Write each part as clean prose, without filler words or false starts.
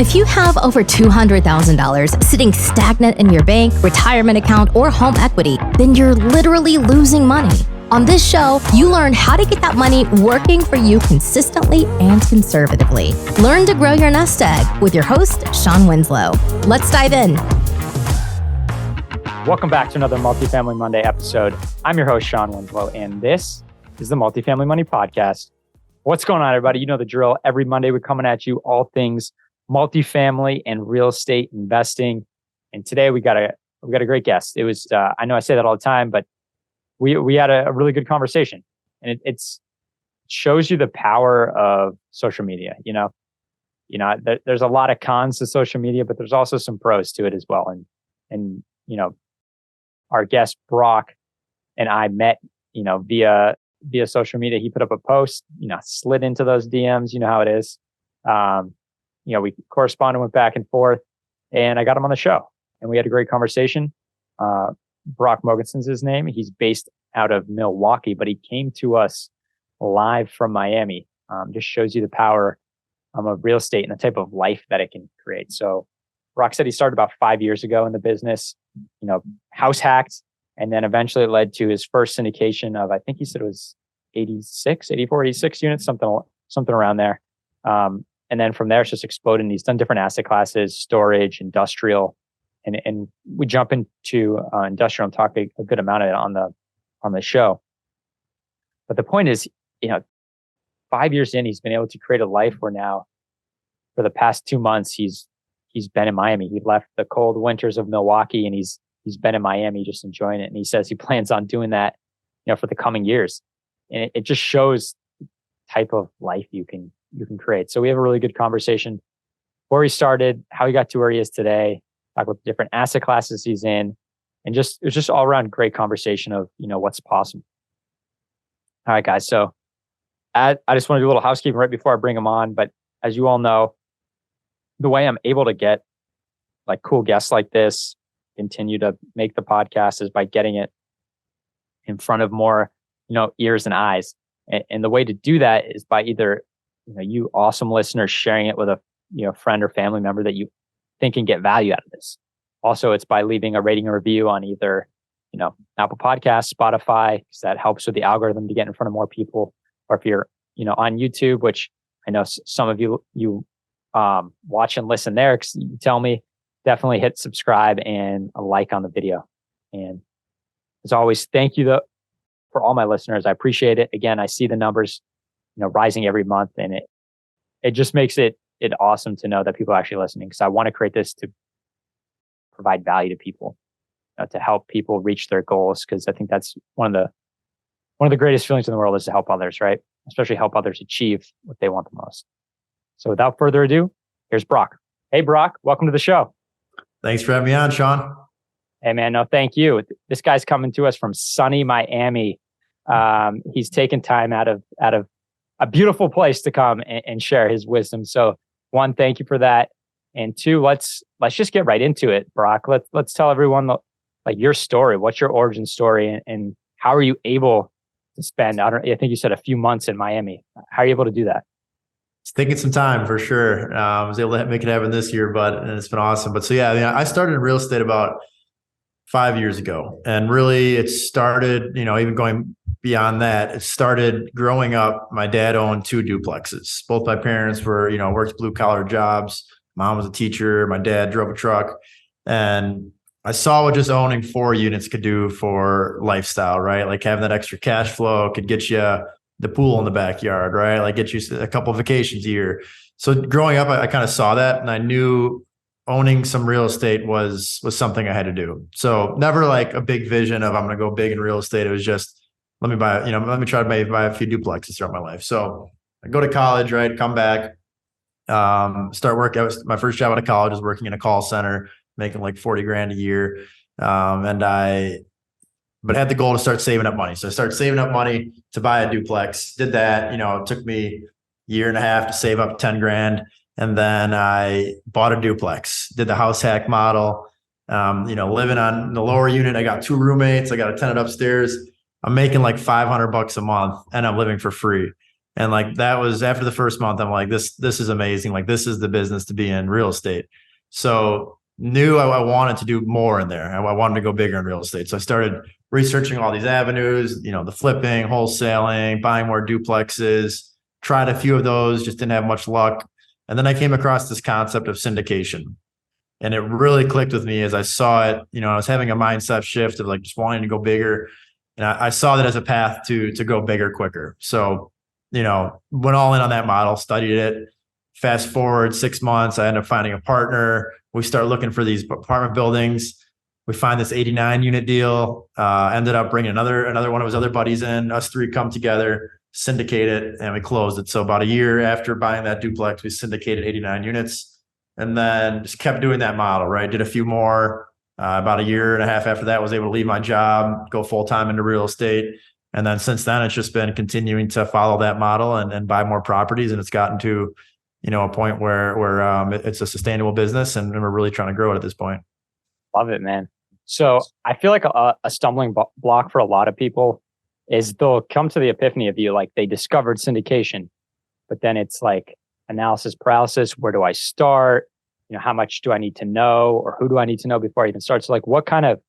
If you have over $200,000 sitting stagnant in your bank, retirement account, or home equity, then you're literally losing money. On this show, you learn how to get that money working for you consistently and conservatively. Learn to grow your nest egg with your host, Shawn Winslow. Let's dive in. Welcome back to another Multifamily Monday episode. I'm your host, Shawn Winslow, and this is the Multifamily Money Podcast. What's going on, everybody? You know the drill. Every Monday, we're coming at you all things multifamily and real estate investing. And today we got a great guest. It was I know I say that all the time, but we had a really good conversation, and it shows you the power of social media. There's a lot of cons to social media, but there's also some pros to it as well. And our guest Brock and I met via social media. He put up a post, slid into those DMs. You know how it is. We corresponded, went back and forth, and I got him on the show, and we had a great conversation. Brock Mogensen's his name. He's based out of Milwaukee, but he came to us live from Miami. Just shows you the power of real estate and the type of life that it can create. So Brock said he started about 5 years ago in the business, house hacked, and then eventually it led to his first syndication of, I think he said it was 86 units, something around there. And then from there, it's just exploded. And he's done different asset classes, storage, industrial, and we jump into industrial and talk a good amount of it on the show. But the point is, 5 years in, he's been able to create a life where now, for the past 2 months, he's been in Miami. He left the cold winters of Milwaukee, and he's been in Miami, just enjoying it. And he says he plans on doing that, for the coming years. And it just shows the type of life you can create. So we have a really good conversation where he started, how he got to where he is today, talk about the different asset classes he's in, and it was just all around great conversation of, what's possible. All right, guys. So I just want to do a little housekeeping right before I bring him on. But as you all know, the way I'm able to get like cool guests like this, continue to make the podcast, is by getting it in front of more, ears and eyes. And the way to do that is by either you awesome listeners sharing it with a friend or family member that you think can get value out of this. Also, it's by leaving a rating and review on either Apple Podcasts, Spotify, because that helps with the algorithm to get in front of more people. Or if you're on YouTube, which I know some of you watch and listen there, because you tell me, definitely hit subscribe and a like on the video. And as always, thank you for all my listeners. I appreciate it. Again, I see the numbers rising every month, and it just makes it awesome to know that people are actually listening, because I want to create this to provide value to people, to help people reach their goals, because I think that's one of the greatest feelings in the world, is to help others, right? Especially help others achieve what they want the most. So without further ado, here's Brock. Hey, Brock, welcome to the show. Thanks for having me on, Shawn. Hey, man, no, thank you. This guy's coming to us from sunny Miami. He's taken time out of a beautiful place to come and share his wisdom. So one, thank you for that. And two, let's just get right into it, Brock. Let's tell everyone your story. What's your origin story, and how are you able to spend, I think you said a few months in Miami. How are you able to do that? It's taking some time for sure. I was able to make it happen this year, but it's been awesome. But so yeah, I started in real estate about 5 years ago, and really it started, even going beyond that, it started growing up. My dad owned 2 duplexes. Both my parents were, worked blue collar jobs. Mom was a teacher. My dad drove a truck, and I saw what just owning 4 units could do for lifestyle, right? Like having that extra cash flow could get you the pool in the backyard, right? Like get you a couple of vacations a year. So growing up, I kind of saw that, and I knew owning some real estate was something I had to do. So never like a big vision of I'm going to go big in real estate. It was just, let me try to maybe buy a few duplexes throughout my life. So I go to college, right? Come back, start work. My first job out of college was working in a call center, making like 40 grand a year. But had the goal to start saving up money. So I started saving up money to buy a duplex, did that. It took me a year and a half to save up 10 grand. And then I bought a duplex, did the house hack model, living on the lower unit. I got 2 roommates. I got a tenant upstairs. I'm making like $500 a month, and I'm living for free. And like, that was after the first month, I'm like, this is amazing. Like, this is the business to be in, real estate. So knew I wanted to do more in there. I wanted to go bigger in real estate. So I started researching all these avenues, the flipping, wholesaling, buying more duplexes, tried a few of those, just didn't have much luck. And then I came across this concept of syndication. And it really clicked with me as I saw it. I was having a mindset shift of like just wanting to go bigger. And I saw that as a path to go bigger quicker. So, went all in on that model, studied it. Fast forward 6 months, I ended up finding a partner. We start looking for these apartment buildings. We find this 89 unit deal. Ended up bringing another one of his other buddies in. Us three come together, syndicate it, and we closed it. So about a year after buying that duplex, we syndicated 89 units, and then just kept doing that model. Right, did a few more. About a year and a half after that, was able to leave my job, go full time into real estate. And then since then, it's just been continuing to follow that model and buy more properties. And it's gotten to, a point where it's a sustainable business, and we're really trying to grow it at this point. Love it, man. So I feel like a stumbling block for a lot of people is they'll come to the epiphany of you, like they discovered syndication, but then it's like analysis paralysis. Where do I start? How much do I need to know, or who do I need to know before I even start? So like, what kind of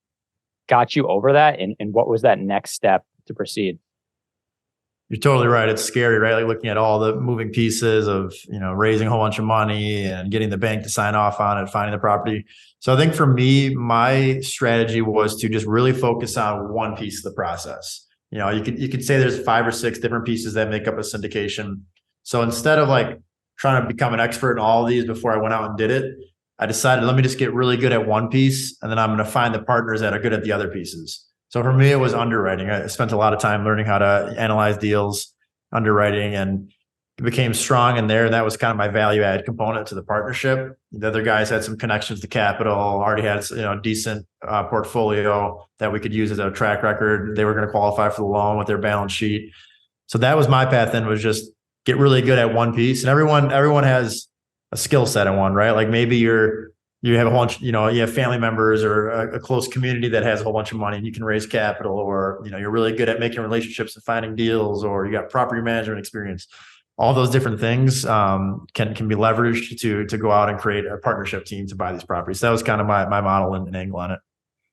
got you over that, and what was that next step to proceed? You're totally right. It's scary, right? Like looking at all the moving pieces of, raising a whole bunch of money and getting the bank to sign off on it, finding the property. So I think for me, my strategy was to just really focus on one piece of the process. You could say there's 5 or 6 different pieces that make up a syndication. So instead of like trying to become an expert in all of these before I went out and did it, I decided, let me just get really good at one piece, and then I'm going to find the partners that are good at the other pieces. So for me, it was underwriting. I spent a lot of time learning how to analyze deals, underwriting, and became strong in there. And that was kind of my value add component to the partnership. The other guys had some connections to capital, already had a decent portfolio that we could use as a track record. They were going to qualify for the loan with their balance sheet. So that was my path then, was just get really good at one piece. And everyone has a skill set in one, right? Like maybe you have a bunch, you have family members or a close community that has a whole bunch of money and you can raise capital, or, you're really good at making relationships and finding deals, or you got property management experience. All those different things can be leveraged to go out and create a partnership team to buy these properties. So that was kind of my model and angle on it.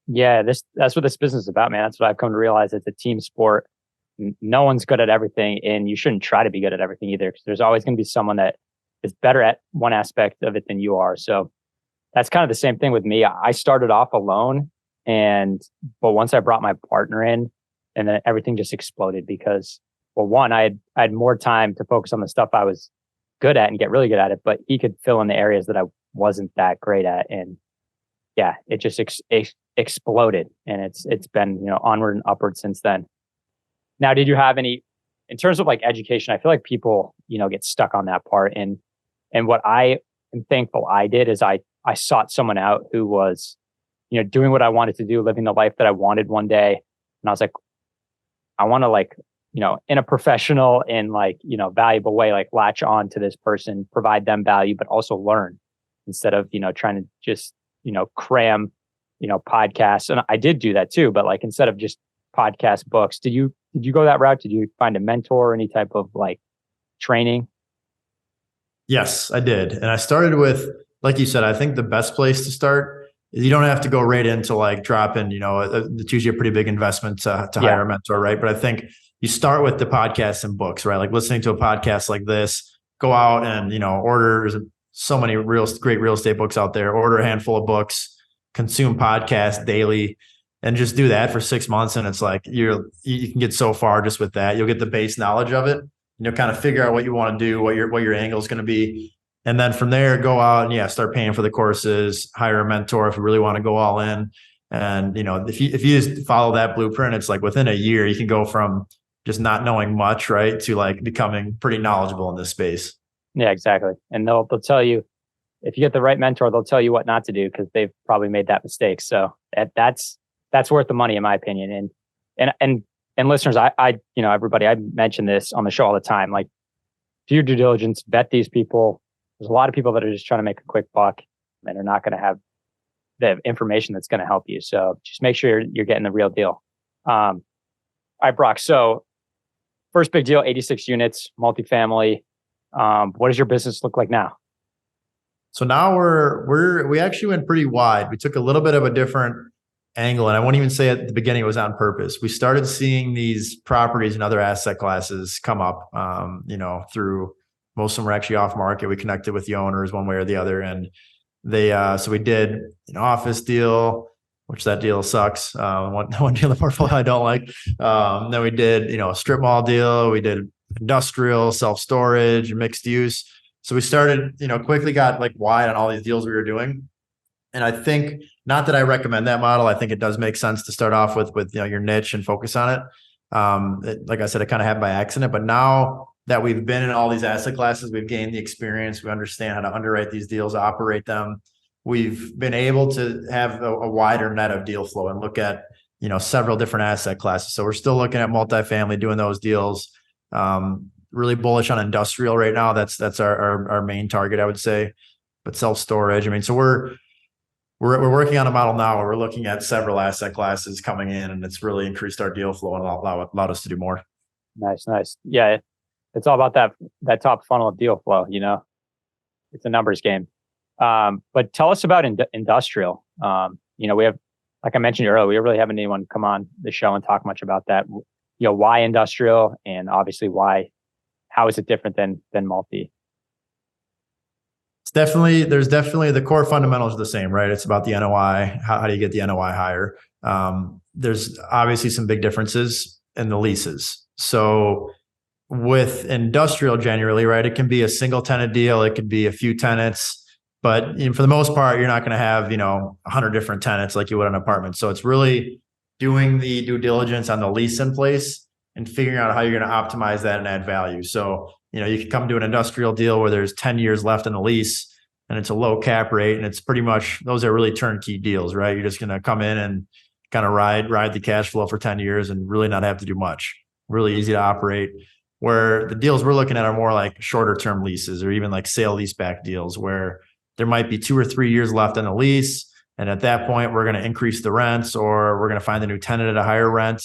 Yeah, that's what this business is about, man. That's what I've come to realize. It's a team sport. No one's good at everything, and you shouldn't try to be good at everything either, because there's always going to be someone that is better at one aspect of it than you are. So that's kind of the same thing with me. I started off alone, but once I brought my partner in, and then everything just exploded because, well, one, I had more time to focus on the stuff I was good at and get really good at it, but he could fill in the areas that I wasn't that great at. And yeah, it just exploded, and it's been, onward and upward since then. Now, did you have any, in terms of like education, I feel like people, get stuck on that part. And what I am thankful I did is I sought someone out who was, doing what I wanted to do, living the life that I wanted one day. And I was like, I want to like, in a professional and like, valuable way, like latch on to this person, provide them value, but also learn instead of, trying to just, cram, podcasts. And I did do that too, but like, instead of just podcast books, did you go that route? Did you find a mentor or any type of like training? Yes, I did. And I started with, like you said, I think the best place to start is you don't have to go right into like dropping, it's usually a pretty big investment to hire a mentor, right? But I think you start with the podcasts and books, right? Like listening to a podcast like this, go out and, order so many great real estate books out there, order a handful of books, consume podcasts daily, and just do that for 6 months. And it's like, you can get so far just with that. You'll get the base knowledge of it. You'll kind of figure out what you want to do, what your angle is going to be. And then from there, go out and start paying for the courses, hire a mentor if you really want to go all in. And, if you just follow that blueprint, it's like within a year, you can go from just not knowing much, right, to like becoming pretty knowledgeable in this space. Yeah, exactly. And they'll tell you, if you get the right mentor, they'll tell you what not to do because they've probably made that mistake. So that's worth the money, in my opinion. And listeners, I everybody, I mention this on the show all the time. Like, do your due diligence, vet these people. There's a lot of people that are just trying to make a quick buck and are not going to have the information that's going to help you. So just make sure you're getting the real deal. All right, Brock. So first big deal, 86 units, multifamily. What does your business look like now? So now we actually went pretty wide. We took a little bit of a different angle, and I won't even say at the beginning it was on purpose. We started seeing these properties and other asset classes come up, through most of them were actually off market. We connected with the owners one way or the other, and so we did an office deal, which that deal sucks. One deal in the portfolio I don't like. Then we did, a strip mall deal. We did industrial, self-storage, mixed use. So we started, quickly got like wide on all these deals we were doing. And I think, not that I recommend that model, I think it does make sense to start off with your niche and focus on it. Like I said, it kind of happened by accident, but now that we've been in all these asset classes, we've gained the experience, we understand how to underwrite these deals, operate them. We've been able to have a wider net of deal flow and look at, several different asset classes. So we're still looking at multifamily, doing those deals. Really bullish on industrial right now. That's our main target, I would say. But self-storage, so we're working on a model now where we're looking at several asset classes coming in, and it's really increased our deal flow and allowed us to do more. Nice. Yeah, it's all about that top funnel of deal flow. It's a numbers game. But tell us about industrial. We have, like I mentioned earlier, we really haven't anyone come on the show and talk much about that. Why industrial, and obviously how is it different than multi? There's definitely the core fundamentals are the same, right? It's about the NOI. How do you get the NOI higher? There's obviously some big differences in the leases. So with industrial generally, right, it can be a single tenant deal. It could be a few tenants, but for the most part, you're not going to have, 100 different tenants like you would an apartment. So it's really doing the due diligence on the lease in place and figuring out how you're going to optimize that and add value. So, you could come to an industrial deal where there's 10 years left in the lease and it's a low cap rate. And it's pretty much, those are really turnkey deals, right? You're just going to come in and kind of ride the cash flow for 10 years and really not have to do much. Really easy to operate. Where the deals we're looking at are more like shorter term leases or even like sale leaseback deals where there might be 2 or 3 years left in the lease. And at that point, we're going to increase the rents, or we're going to find a new tenant at a higher rent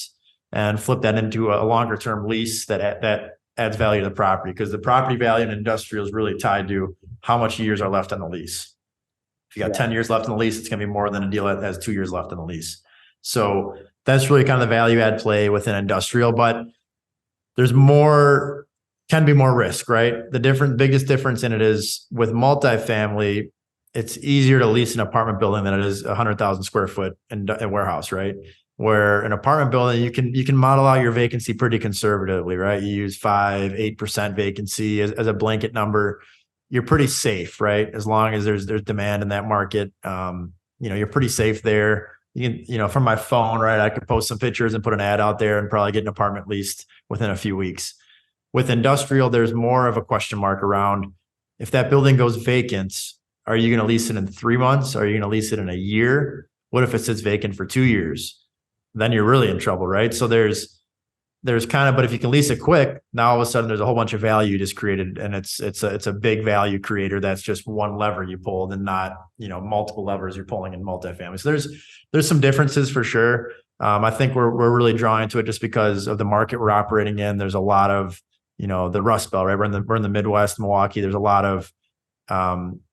and flip that into a longer term lease that adds value to the property, because the property value in industrial is really tied to how much years are left on the lease. If you got 10 years left in the lease, it's going to be more than a deal that has 2 years left in the lease. So that's really kind of the value add play within industrial, but there's can be more risk, right? Biggest difference in it is with multifamily, it's easier to lease an apartment building than it is 100,000 square foot in warehouse, right? Where an apartment building, you can model out your vacancy pretty conservatively, right? You use 5-8% vacancy as a blanket number. You're pretty safe, right? As long as there's demand in that market, you're pretty safe there. You can, from my phone, right? I could post some pictures and put an ad out there and probably get an apartment leased within a few weeks. With industrial, there's more of a question mark around if that building goes vacant, are you going to lease it in 3 months? Are you going to lease it in a year? What if it sits vacant for 2 years? Then you're really in trouble, right? So there's kind of, but if you can lease it quick, now all of a sudden there's a whole bunch of value just created, and it's a big value creator. That's just one lever you pulled and not, multiple levers you're pulling in multifamily. So there's some differences for sure. I think we're really drawing to it just because of the market we're operating in. There's a lot of, the Rust Belt, right? We're in the Midwest, Milwaukee. There's a lot of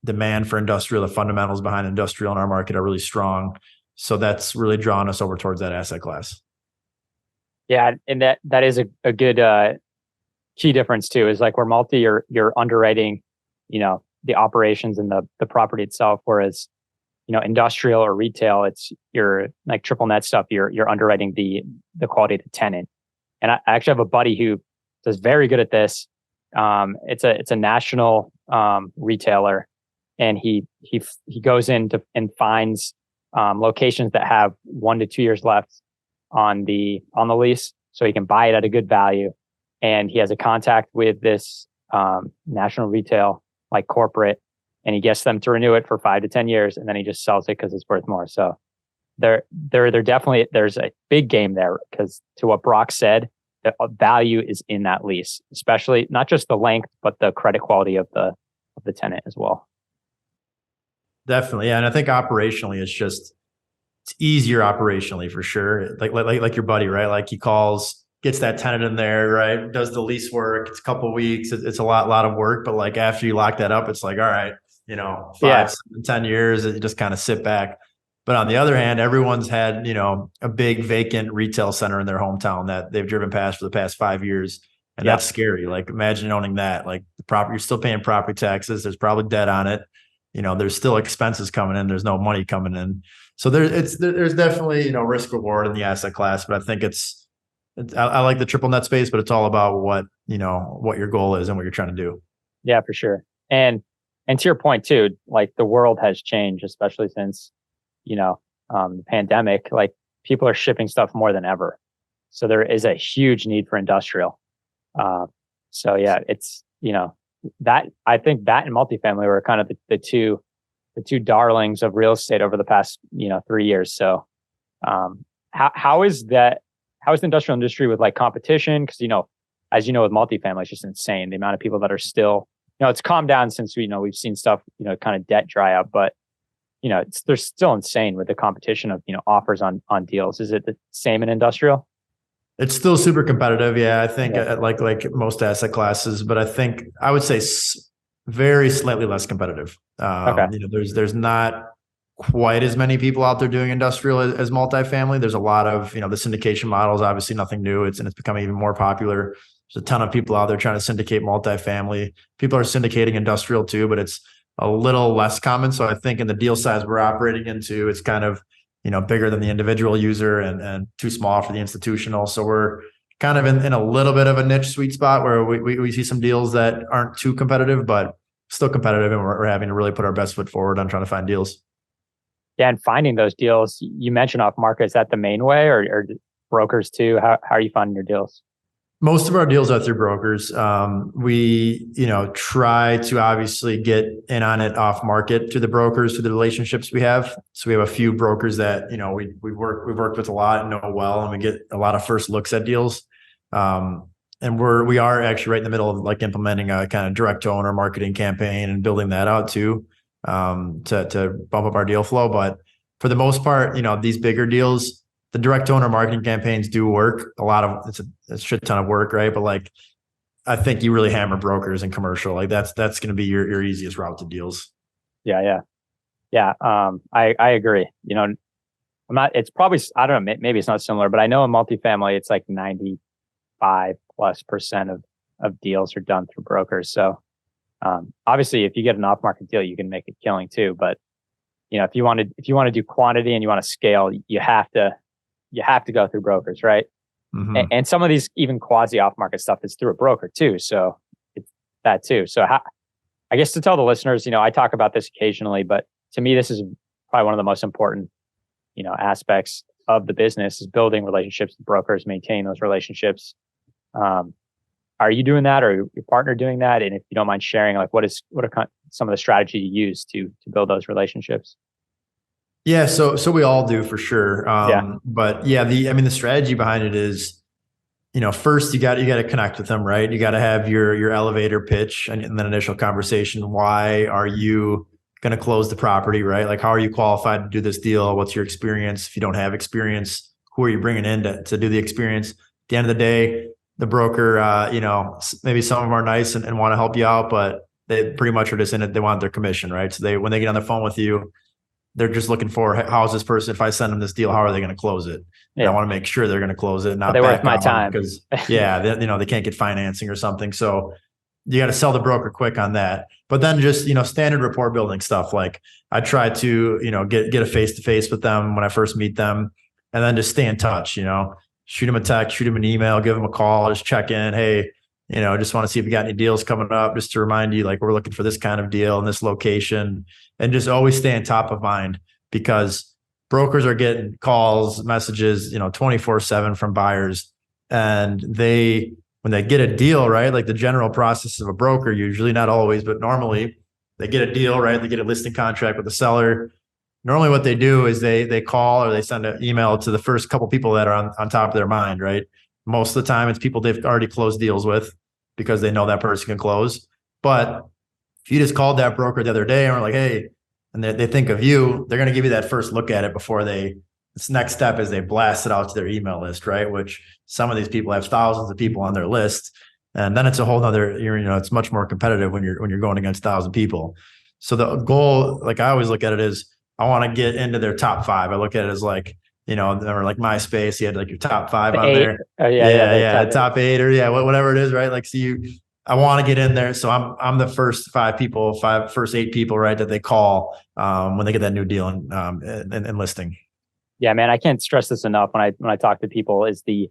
demand for industrial. The fundamentals behind industrial in our market are really strong. So that's really drawn us over towards that asset class. Yeah, and that is a good key difference too. Is like where multi, you're underwriting, the operations and the property itself, whereas industrial or retail, it's your like triple net stuff. You're underwriting the quality of the tenant. And I actually have a buddy who does very good at this. It's a national retailer, and he goes in and finds locations that have 1 to 2 years left on the lease, so he can buy it at a good value. And he has a contact with this national retail like corporate, and he gets them to renew it for 5 to 10 years, and then he just sells it because it's worth more. So there definitely, there's a big game there, because to what Brock said, the value is in that lease, especially not just the length, but the credit quality of the tenant as well. Definitely. Yeah. And I think operationally, it's easier operationally for sure. Like your buddy, right? Like he calls gets that tenant in there, right? Does the lease work. It's a couple of weeks. It's a lot of work, but like after you lock that up, it's like, all right, 5, 7, 10 years, you just kind of sit back. But on the other hand, everyone's had, a big vacant retail center in their hometown that they've driven past for the past 5 years. And that's scary. Like imagine owning that, like the property, you're still paying property taxes. There's probably debt on it. There's still expenses coming in. There's no money coming in. So there's definitely, risk reward in the asset class, but I think I like the triple net space, but it's all about what your goal is and what you're trying to do. Yeah, for sure. And to your point too, like the world has changed, especially since, the pandemic, like people are shipping stuff more than ever. So there is a huge need for industrial. So yeah, it's, that I think that and multifamily were kind of the two darlings of real estate over the past, 3 years. So, how is the industrial industry with like competition? Cause as you know, with multifamily, it's just insane. The amount of people that are still, it's calmed down since we've seen stuff, kind of debt dry up, but they're still insane with the competition of, offers on deals. Is it the same in industrial? It's still super competitive. Yeah. I think like most asset classes, but I think I would say very slightly less competitive. Okay. There's not quite as many people out there doing industrial as multifamily. There's a lot of, the syndication model is obviously nothing new. It's becoming even more popular. There's a ton of people out there trying to syndicate multifamily. People are syndicating industrial too, but it's a little less common. So I think in the deal size we're operating into, it's kind of, bigger than the individual user and too small for the institutional. So we're kind of in a little bit of a niche sweet spot where we see some deals that aren't too competitive, but still competitive. And we're having to really put our best foot forward on trying to find deals. Yeah. And finding those deals, you mentioned off market, is that the main way or brokers too? How are you finding your deals? Most of our deals are through brokers. We, try to obviously get in on it off market to the brokers, to the relationships we have. So we have a few brokers that, we've worked with a lot and know well, and we get a lot of first looks at deals. And we are actually right in the middle of like implementing a kind of direct to owner marketing campaign and building that out too, to bump up our deal flow. But for the most part, these bigger deals, the direct to owner marketing campaigns do work. It's a shit ton of work, right? But like, I think you really hammer brokers and commercial. Like that's going to be your easiest route to deals. Yeah. I agree. It's probably, I don't know, maybe it's not similar, but I know in multifamily, it's like 95+% of deals are done through brokers. So, obviously if you get an off market deal, you can make a killing too. But, if you want to do quantity and you want to scale, you have to go through brokers, right? Mm-hmm. And some of these even quasi off market stuff is through a broker too. So it's that too. So I guess to tell the listeners, I talk about this occasionally, but to me, this is probably one of the most important, aspects of the business is building relationships with brokers, maintaining those relationships. Are you doing that, or your partner doing that? And if you don't mind sharing, like what are some of the strategy you use to build those relationships? Yeah, so we all do for sure. But yeah, the strategy behind it is, first you got to connect with them, right? You got to have your elevator pitch and then initial conversation. Why are you going to close the property, right? Like, how are you qualified to do this deal? What's your experience? If you don't have experience, who are you bringing in to do the experience? At the end of the day, the broker, maybe some of them are nice and want to help you out, but they pretty much are just in it. They want their commission, right? So when they get on the phone with you, they're just looking for, how is this person, if I send them this deal, how are they going to close it? Yeah. I want to make sure they're going to close it. Not they're worth my time because they can't get financing or something. So you got to sell the broker quick on that. But then just, standard rapport building stuff. Like I try to, get a face-to-face with them when I first meet them, and then just stay in touch, shoot them a text, shoot them an email, give them a call, just check in. Hey, just want to see if you got any deals coming up, just to remind you, like, we're looking for this kind of deal in this location, and just always stay on top of mind, because brokers are getting calls, messages, 24/7 from buyers. And when they get a deal, right, like the general process of a broker, usually, not always, but normally they get a deal, right? They get a listing contract with the seller. Normally what they do is they call or they send an email to the first couple people that are on top of their mind, right? Most of the time it's people they've already closed deals with because they know that person can close. But if you just called that broker the other day and were like, hey, and they think of you, they're going to give you that first look at it before they this next step is they blast it out to their email list, right? Which some of these people have thousands of people on their list. And then it's a whole nother, it's much more competitive when you're going against 1,000 people. So the goal, like I always look at it, is I want to get into their top 5. I look at it as like, or like MySpace, you had like your top 5 on there. Oh, yeah. The top 8 or whatever it is, right? Like, so I want to get in there. So I'm the first 5 people, first 8 people, right, that they call when they get that new deal and listing. Yeah, man, I can't stress this enough when I talk to people, is the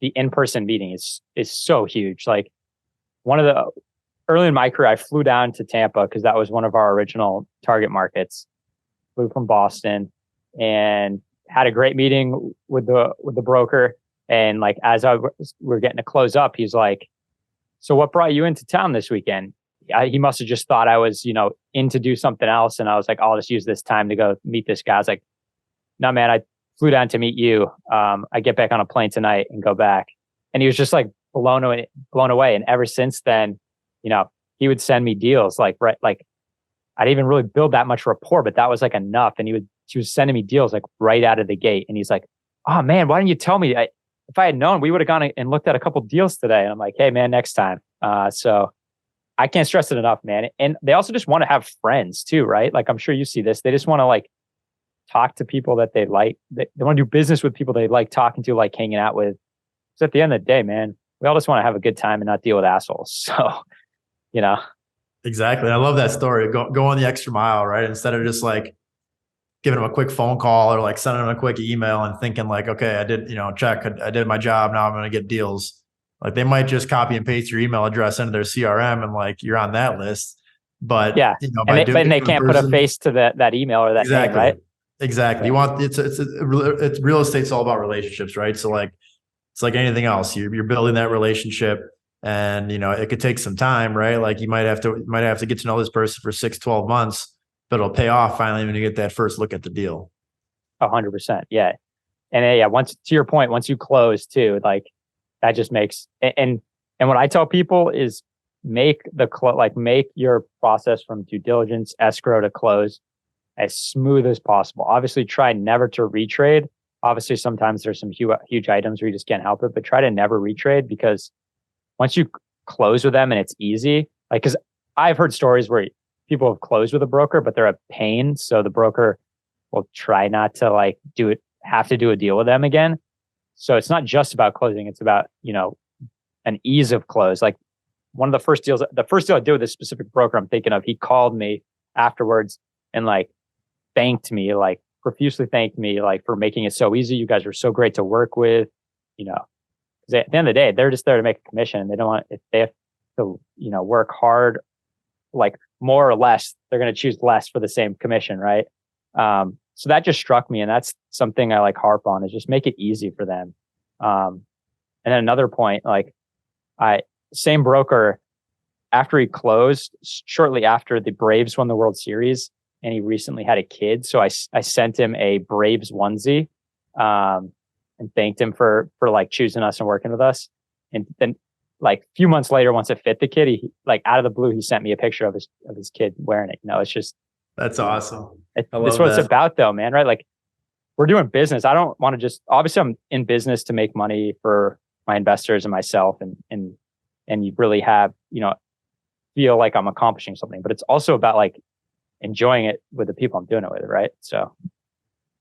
in-person meeting is so huge. Like, early in my career, I flew down to Tampa because that was one of our original target markets. Flew from Boston and had a great meeting with the broker. And like, as we're getting to close up, he's like, "So what brought you into town this weekend?" He must have just thought I was, in to do something else. And I was like, "I'll just use this time to go meet this guy." I was like, "No, man, I flew down to meet you. I get back on a plane tonight and go back." And he was just like blown away. And ever since then, he would send me deals like I didn't even really build that much rapport, but that was like enough. And he was sending me deals like right out of the gate. And he's like, "Oh man, why didn't you tell me? If I had known, we would have gone and looked at a couple deals today." And I'm like, "Hey man, next time." So I can't stress it enough, man. And they also just want to have friends too, right? Like, I'm sure you see this. They just want to like talk to people that they like. They want to do business with people they like talking to, like hanging out with. So at the end of the day, man, we all just want to have a good time and not deal with assholes. So, Exactly. I love that story. Go on the extra mile, right? Instead of just like giving them a quick phone call or like sending them a quick email and thinking like, okay, I did, check, I did my job. Now I'm going to get deals. Like, they might just copy and paste your email address into their CRM and like you're on that list. But yeah, and they can't put a face to that email or that name, right? Exactly. You want it's real estate's all about relationships, right? So like, it's like anything else. You're building that relationship, and it could take some time, right? Like, you might have to get to know this person for 6-12 months, but it'll pay off finally when you get that first look at the deal. 100%. Yeah. And yeah, once, to your point, once you close too, like, that just makes, and what I tell people is make your process from due diligence, escrow to close as smooth as possible. Obviously, try never to retrade. Obviously, sometimes there's some huge items where you just can't help it, but try to never retrade, because once you close with them and it's easy, like, because I've heard stories where people have closed with a broker, but they're a pain. So the broker will try not to have to do a deal with them again. So it's not just about closing. It's about, an ease of close. Like, the first deal I did with this specific broker I'm thinking of, he called me afterwards and like thanked me, like profusely thanked me, like, for making it so easy. You guys are so great to work with, because at the end of the day, they're just there to make a commission. They don't want, if they have to, work hard, like more or less, they're going to choose less for the same commission. Right. So that just struck me. And that's something I like harp on, is just make it easy for them. And then another point, like, same broker, after he closed, shortly after the Braves won the World Series, and he recently had a kid. So I sent him a Braves onesie, and thanked him for like choosing us and working with us. And then like a few months later, once it fit the kid, he, like, out of the blue, he sent me a picture of his kid wearing it. It's just, that's awesome. That's what it's about though, man. Right? Like, we're doing business. I don't want to just, obviously I'm in business to make money for my investors and myself, and you really have, feel like I'm accomplishing something, but it's also about like enjoying it with the people I'm doing it with. Right. So.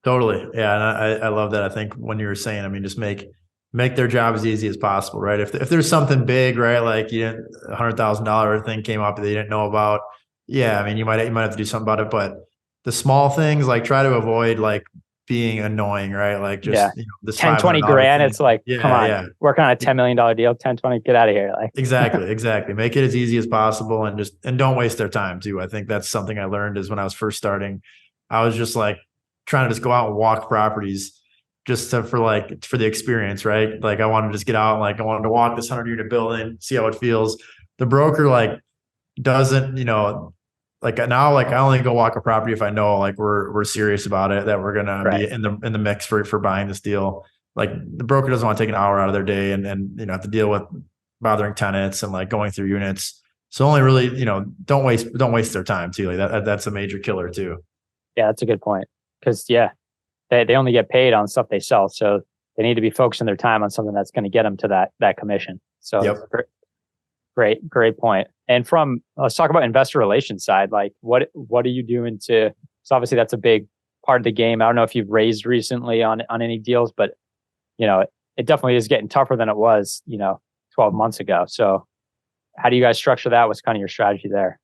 Totally. Yeah. And I love that. I think when you were saying, I mean, just make their job as easy as possible, right? If there's something big, right? Like $100,000 thing came up that you didn't know about. Yeah. I mean, you might have to do something about it, but the small things, like, try to avoid like being annoying, right? Like, just, this 10, 20 grand. It's like, come on, working on a $10 million deal, 10, 20, get out of here. Like, exactly. Make it as easy as possible, and don't waste their time too. I think that's something I learned is when I was first starting, I was just like trying to just go out and walk properties just for the experience, right? Like, I wanted to just get out, like, I wanted to walk this 100-unit building, see how it feels. The broker like doesn't, like, now, like, I only go walk a property if I know like we're serious about it, that we're gonna be in the mix for buying this deal. Like, the broker doesn't want to take an hour out of their day and have to deal with bothering tenants and like going through units. So only really, don't waste their time too. Like, that's a major killer too. Yeah, that's a good point. Because they only get paid on stuff they sell. So they need to be focusing their time on something that's going to get them to that commission. So Yep. great point. And let's talk about investor relations side. Like what are you doing so obviously that's a big part of the game. I don't know if you've raised recently on any deals, but it definitely is getting tougher than it was, 12 months ago. So how do you guys structure that? What's kind of your strategy there?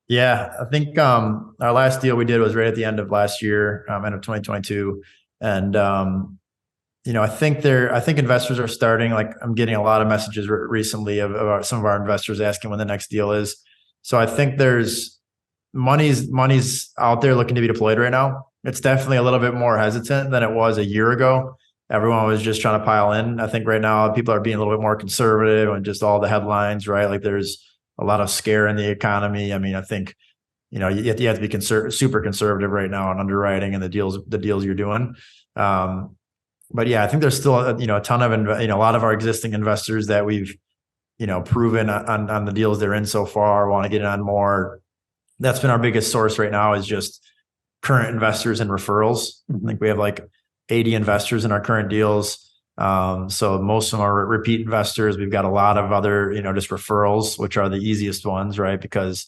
Yeah, I think our last deal we did was right at the end of last year, end of 2022. And I think investors are starting, like I'm getting a lot of messages recently of some of our investors asking when the next deal is. So I think there's money's out there looking to be deployed right now. It's definitely a little bit more hesitant than it was a year ago. Everyone was just trying to pile in. I think right now people are being a little bit more conservative and just all the headlines, right? Like there's a lot of scare in the economy. I mean, I think, you have to be super conservative right now on underwriting and the deals you're doing. But yeah, I think there's still a ton of a lot of our existing investors that we've proven on the deals they're in so far want to get in on more. That's been our biggest source right now, is just current investors and referrals. I think we have like 80 investors in our current deals. So most of them are repeat investors. We've got a lot of other just referrals, which are the easiest ones, right? Because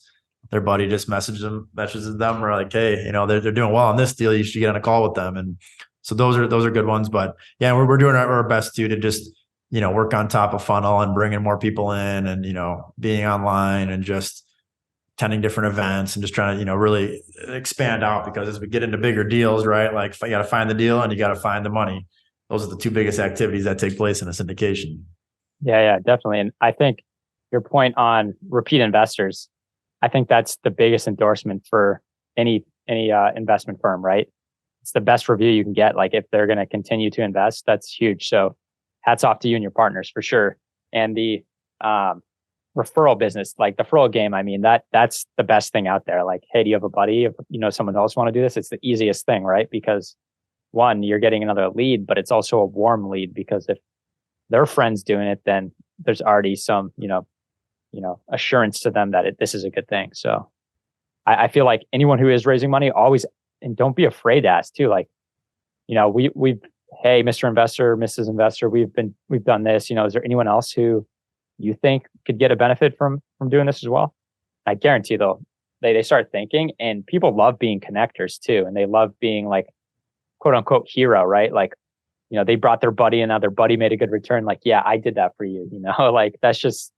their buddy just messages them or like, hey, they're doing well on this deal, you should get on a call with them. And so those are good ones. But yeah, we're doing our best to just work on top of funnel and bringing more people in, and being online and just attending different events and just trying to really expand out, because as we get into bigger deals, right, like you got to find the deal and you got to find the money. Those are the two biggest activities that take place in a syndication. Yeah, definitely. And I think your point on repeat investors, I think that's the biggest endorsement for any investment firm, right? It's the best review you can get. Like if they're going to continue to invest, that's huge. So hats off to you and your partners for sure. And the referral business, like the referral game, I mean, that's the best thing out there. Like, hey, do you have a buddy? If someone else want to do this, it's the easiest thing, right? Because one, you're getting another lead, but it's also a warm lead, because if their friends doing it, then there's already some, assurance to them that this is a good thing. So I feel like anyone who is raising money, always, and don't be afraid to ask too. Like, we've, hey, Mr. Investor, Mrs. Investor, we've done this, is there anyone else who you think could get a benefit from doing this as well? I guarantee they start thinking, and people love being connectors too. And they love being like, quote unquote hero, right? Like, they brought their buddy and now their buddy made a good return. Like, yeah, I did that for you, like that's just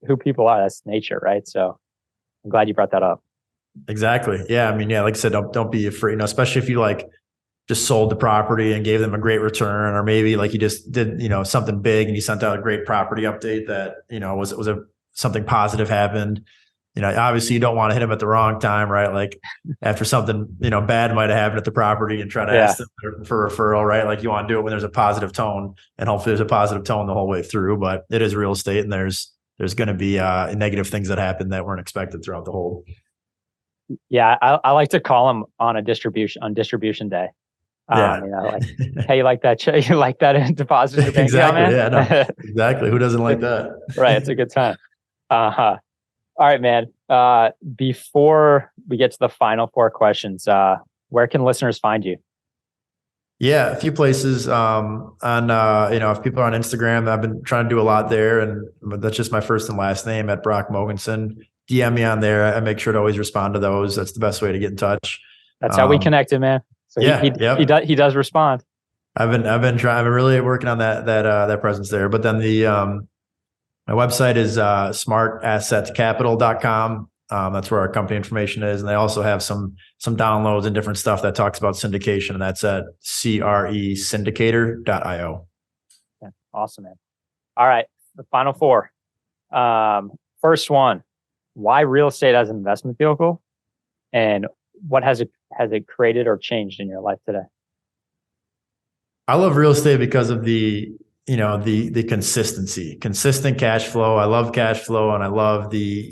who people are. That's nature, right? So I'm glad you brought that up. Exactly. Yeah. I mean, yeah, like I said, don't be afraid, especially if you like just sold the property and gave them a great return, or maybe like you just did, something big and you sent out a great property update that, was something positive happened. Obviously you don't want to hit them at the wrong time, right? Like after something, bad might've happened at the property, and try to ask them for a referral, right? Like you want to do it when there's a positive tone, and hopefully there's a positive tone the whole way through. But it is real estate, and there's going to be negative things that happen that weren't expected throughout the whole. Yeah. I like to call them on distribution day. Yeah. Like, hey, you like that? You like that deposit in your bank Exactly. account, man? Yeah, no, exactly. Who doesn't like that? Right. It's a good time. All right, man. Before we get to the final 4 questions, where can listeners find you? Yeah, a few places. If people are on Instagram, I've been trying to do a lot there, and that's just my first and last name at Brock Mogensen. DM me on there. I make sure to always respond to those. That's the best way to get in touch. That's how we connected, man. So he does respond. I've been really working on that presence there. But then my website is smartassetcapital.com. That's where our company information is. And they also have some downloads and different stuff that talks about syndication. And that's at cresyndicator.io. Okay. Awesome, man. All right. The final 4. First one, why real estate as an investment vehicle? And what has it created or changed in your life today? I love real estate because of the consistent cash flow. I love cash flow, and I love the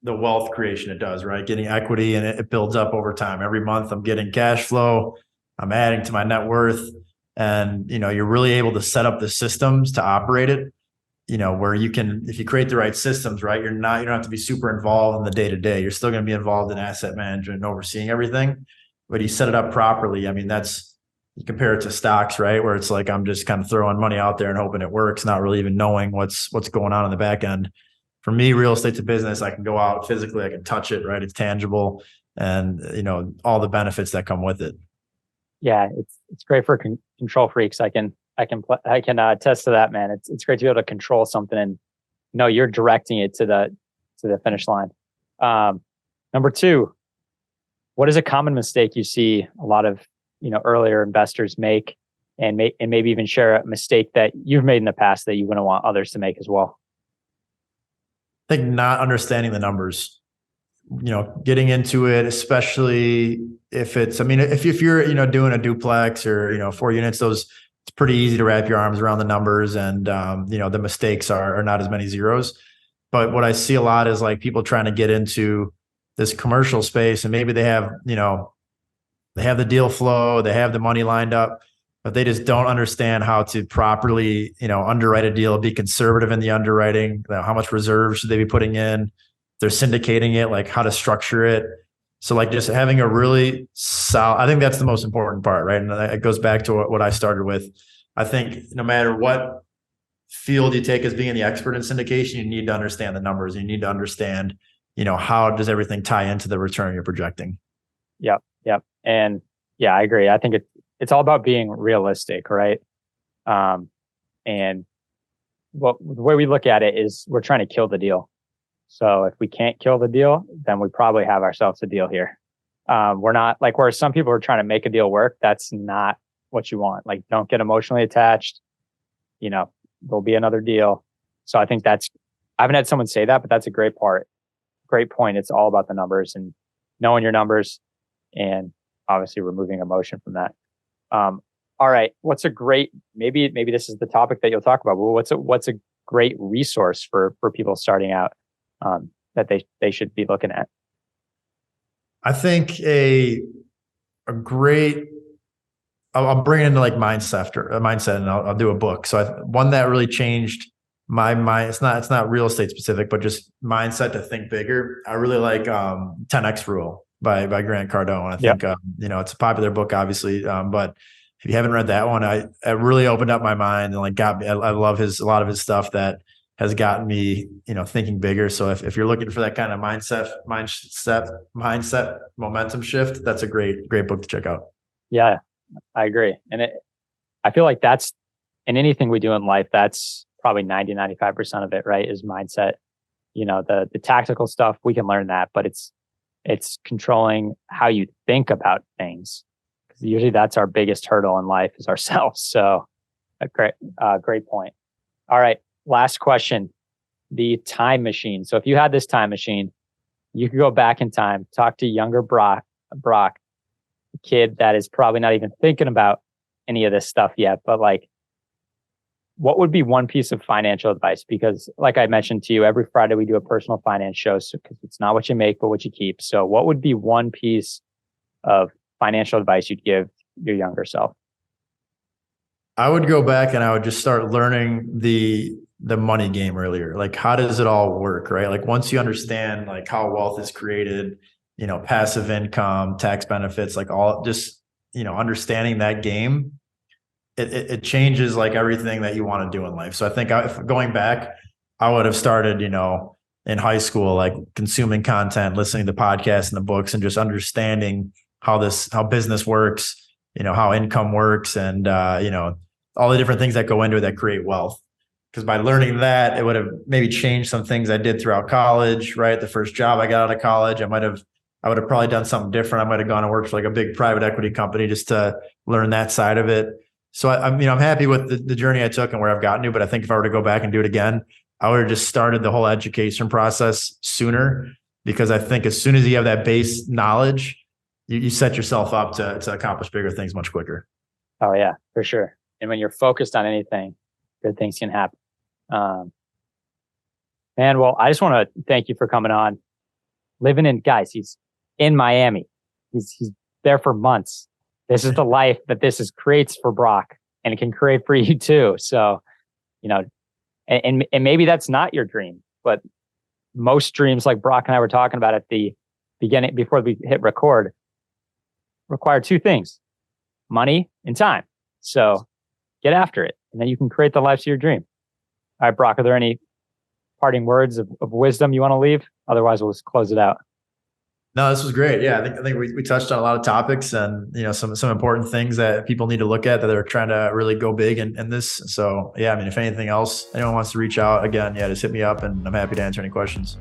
wealth creation it does, right? Getting equity, and it builds up over time. Every month I'm getting cash flow. I'm adding to my net worth, and you're really able to set up the systems to operate it. Where you can, if you create the right systems, right, you don't have to be super involved in the day to day. You're still going to be involved in asset management and overseeing everything. but you set it up properly. I mean, you compare it to stocks, right? Where it's like, I'm just kind of throwing money out there and hoping it works, not really even knowing what's going on in the back end. For me, real estate's a business. I can go out physically, I can touch it, right? It's tangible, and all the benefits that come with it. Yeah, it's great for control freaks. I can attest to that, man. It's great to be able to control something and know you're directing it to the finish line. Number two, what is a common mistake you see a lot of earlier investors make, and maybe even share a mistake that you've made in the past that you wouldn't want others to make as well? I think not understanding the numbers, getting into it, especially if it's, if you're, doing a duplex or, 4 units, it's pretty easy to wrap your arms around the numbers, and, the mistakes are not as many zeros. But what I see a lot is like people trying to get into this commercial space, and maybe they have the deal flow, they have the money lined up, but they just don't understand how to properly, underwrite a deal, be conservative in the underwriting, how much reserves should they be putting in, they're syndicating it, like how to structure it. So like just having a really solid, I think that's the most important part, right? And it goes back to what I started with. I think no matter what field you take as being the expert in syndication, you need to understand the numbers. You need to understand, how does everything tie into the return you're projecting? Yep. And yeah, I agree. I think it's all about being realistic, right? And the way we look at it is we're trying to kill the deal. So if we can't kill the deal, then we probably have ourselves a deal here. We're not like where some people are trying to make a deal work. That's not what you want. Like, don't get emotionally attached. There'll be another deal. So I think I haven't had someone say that, but that's a great point. It's all about the numbers and knowing your numbers, and obviously removing emotion from that. All right. What's a great, maybe this is the topic that you'll talk about, but what's a great resource for people starting out, that they should be looking at? I think a great, I'll bring it into like mindset, and I'll do a book. So one that really changed my mind. It's not real estate specific, but just mindset to think bigger. I really like 10X Rule by Grant Cardone. I think it's a popular book, obviously, but if you haven't read that one, it really opened up my mind and like got me. I love a lot of his stuff that has gotten me, thinking bigger. So if you're looking for that kind of mindset momentum shift, that's a great book to check out. Yeah, I agree. And I feel like that's in anything we do in life, that's probably 95% of it, right? Is mindset. The tactical stuff, we can learn that, but it's controlling how you think about things. Because usually that's our biggest hurdle in life is ourselves. So a great point. All right. Last question, the time machine. So if you had this time machine, you could go back in time, talk to younger Brock, a kid that is probably not even thinking about any of this stuff yet, but like, what would be one piece of financial advice? Because like I mentioned to you, every Friday we do a personal finance show, so because it's not what you make, but what you keep. So what would be one piece of financial advice you'd give your younger self? I would go back and I would just start learning the money game earlier. Like, how does it all work, right? Like once you understand like how wealth is created, passive income, tax benefits, like all just, understanding that game, it changes like everything that you want to do in life. So I think going back, I would have started, in high school, like consuming content, listening to podcasts and the books, and just understanding how business works, how income works, and, all the different things that go into it that create wealth. Because by learning that, it would have maybe changed some things I did throughout college, right? The first job I got out of college, I would have probably done something different. I might have gone and worked for like a big private equity company just to learn that side of it. So I'm happy with the journey I took and where I've gotten to, but I think if I were to go back and do it again, I would have just started the whole education process sooner, because I think as soon as you have that base knowledge, you set yourself up to accomplish bigger things much quicker. Oh yeah, for sure. And when you're focused on anything, good things can happen. Man, well, I just want to thank you for coming on. He's in Miami. He's there for months. This is the life that creates for Brock, and it can create for you too. So, and maybe that's not your dream, but most dreams, like Brock and I were talking about at the beginning, before we hit record, require two things: money and time. So get after it, and then you can create the life of your dream. All right, Brock, are there any parting words of wisdom you want to leave? Otherwise, we'll just close it out. No, this was great. Yeah, I think we touched on a lot of topics and some important things that people need to look at that they're trying to really go big in this. So yeah, I mean, if anything else, anyone wants to reach out, again, just hit me up and I'm happy to answer any questions.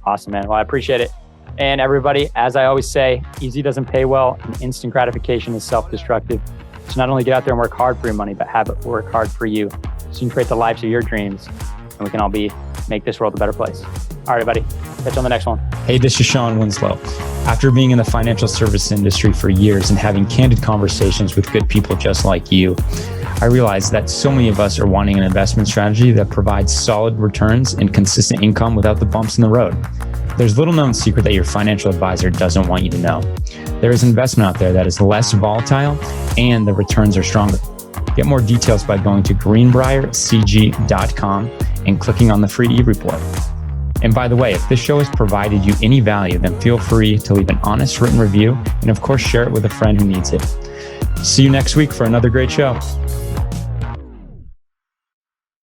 Awesome, man. Well, I appreciate it. And everybody, as I always say, easy doesn't pay well, and instant gratification is self-destructive. So not only get out there and work hard for your money, but have it work hard for you, so you can create the lives of your dreams, and we can all make this world a better place. All right, everybody. Catch you on the next one. Hey, this is Shawn Winslow. After being in the financial service industry for years and having candid conversations with good people just like you, I realized that so many of us are wanting an investment strategy that provides solid returns and consistent income without the bumps in the road. There's little known secret that your financial advisor doesn't want you to know. There is investment out there that is less volatile and the returns are stronger. Get more details by going to greenbriercg.com and clicking on the free e-report. And by the way, if this show has provided you any value, then feel free to leave an honest written review and of course share it with a friend who needs it. See you next week for another great show.